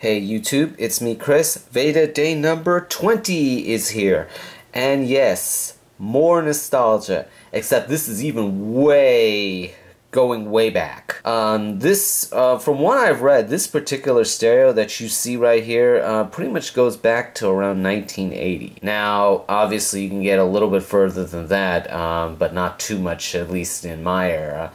Hey YouTube, it's me Chris. VEDA day number 20 is here. And yes, more nostalgia, except this is even going way back. From what I've read, this particular stereo that you see right here pretty much goes back to around 1980. Now, obviously you can get a little bit further than that, but not too much, at least in my era.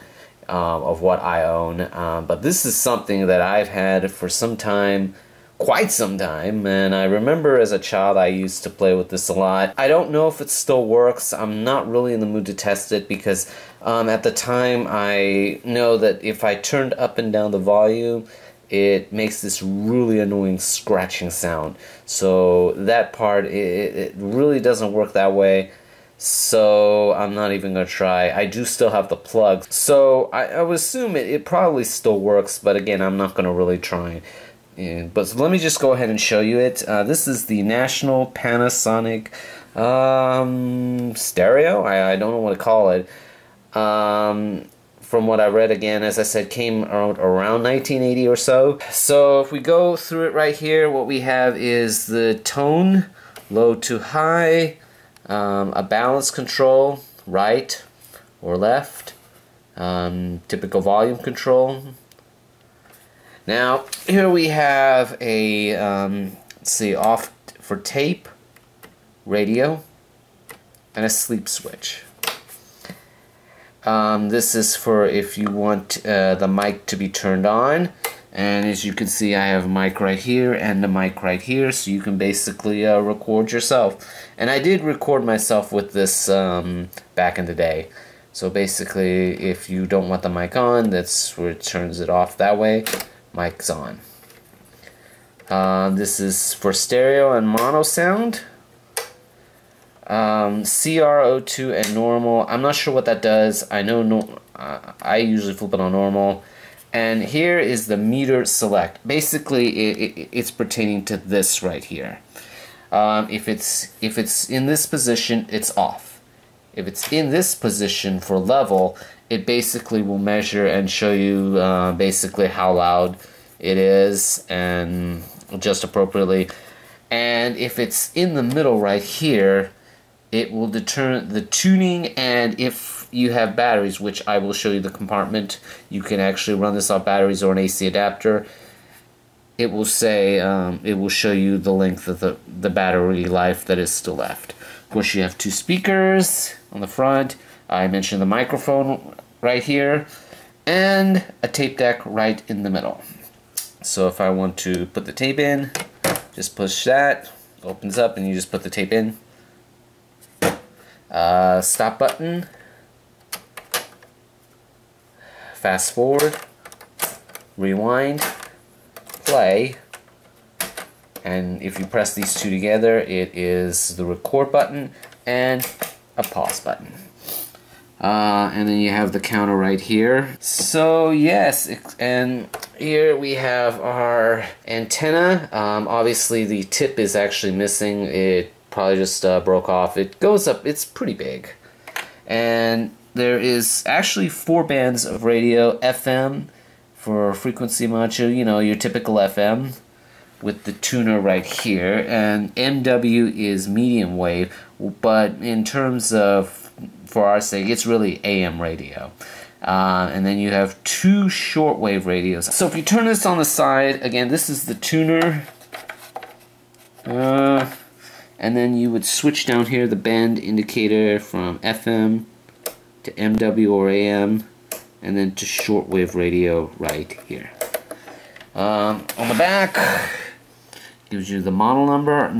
Of what I own, but this is something that I've had for some time, quite some time, and I remember as a child I used to play with this a lot. I don't know if it still works. I'm not really in the mood to test it because at the time I know that if I turned up and down the volume, it makes this really annoying scratching sound. So that part, it really doesn't work that way. So I'm not even going to try. I do still have the plug. So I would assume it probably still works, but again, I'm not going to really try. But let me just go ahead and show you it. This is the National Panasonic stereo. I don't know what to call it. From what I read, again, as I said, came around 1980 or so. So if we go through it right here, what we have is the tone, low to high, a balance control, right or left, typical volume control. Now here we have a let's see, off for tape, radio, and a sleep switch. This is for if you want the mic to be turned on. And as you can see, I have a mic right here and a mic right here, so you can basically record yourself. And I did record myself with this back in the day. So basically, if you don't want the mic on, that's where it turns it off that way. Mic's on. This is for stereo and mono sound. CRO2 and normal. I'm not sure what that does. I know I usually flip it on normal. And here is the meter select. Basically, it's pertaining to this right here. If it's in this position, it's off. If it's in this position for level, it basically will measure and show you basically how loud it is and adjust appropriately. And if it's in the middle right here, it will determine the tuning, and if you have batteries, which I will show you the compartment, you can actually run this off batteries or an AC adapter. It will say, it will show you the length of the battery life that is still left. Of course, you have two speakers on the front. I mentioned the microphone right here, and a tape deck right in the middle. So if I want to put the tape in, just push that, opens up, and you just put the tape in. Stop button, fast forward, rewind, play, and if you press these two together, it is the record button and a pause button. And then you have the counter right here. So yes, and here we have our antenna. Obviously the tip is actually missing. It probably just broke off. It goes up, it's pretty big. And there is actually 4 bands of radio: FM for frequency modulation, you know, your typical FM, with the tuner right here, and MW is medium wave, but in terms of, for our sake, it's really AM radio. And then you have 2 shortwave radios. So if you turn this on the side, again, this is the tuner. And then you would switch down here the band indicator from FM to MW or AM, and then to shortwave radio right here. On the back, gives you the model number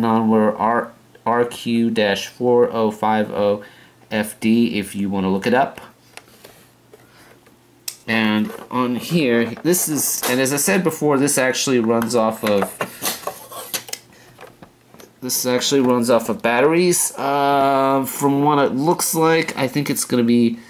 RQ-4050FD if you want to look it up. And on here, this is, and as I said before, this actually runs off of batteries. From what it looks like, I think it's going to be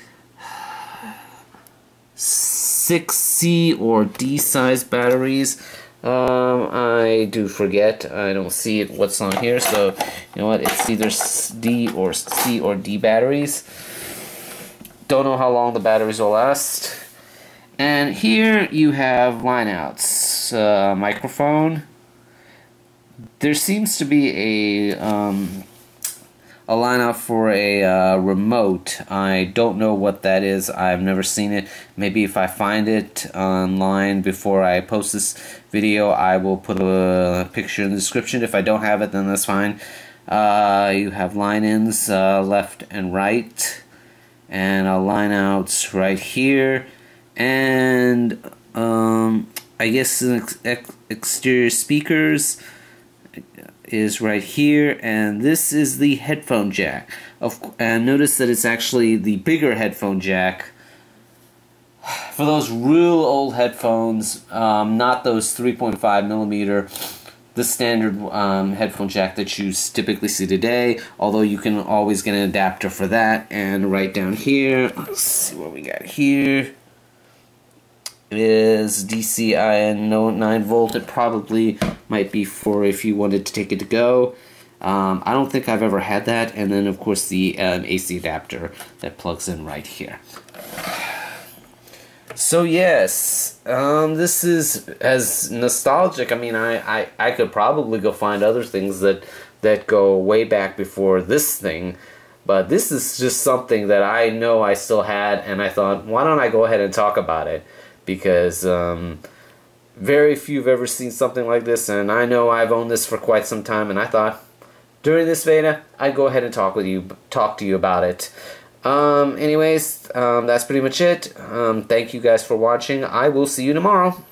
6C or D size batteries. I do forget. I don't see it what's on here, so you know what? It's either D or C or D batteries. Don't know how long the batteries will last. And here you have lineouts, microphone, There seems to be a line up for a remote. I don't know what that is. I've never seen it. Maybe if I find it online before I post this video, I will put a picture in the description. If I don't have it, then that's fine. You have line ins left and right, and line outs right here, and I guess exterior speakers is right here, and this is the headphone jack. And notice that it's actually the bigger headphone jack for those real old headphones, not those 3.5 millimeter, the standard headphone jack that you typically see today, although you can always get an adapter for that. And right down here, let's see what we got here, is DC 9 volt. It probably might be for if you wanted to take it to go. I don't think I've ever had that. And then of course the AC adapter that plugs in right here. So yes, this is as nostalgic. I mean, I could probably go find other things that go way back before this thing, but this is just something that I know I still had, and I thought, why don't I go ahead and talk about it? Because very few have ever seen something like this, and I know I've owned this for quite some time, and I thought during this VEDA I'd go ahead and talk to you about it. Anyways, that's pretty much it. Thank you guys for watching. I will see you tomorrow.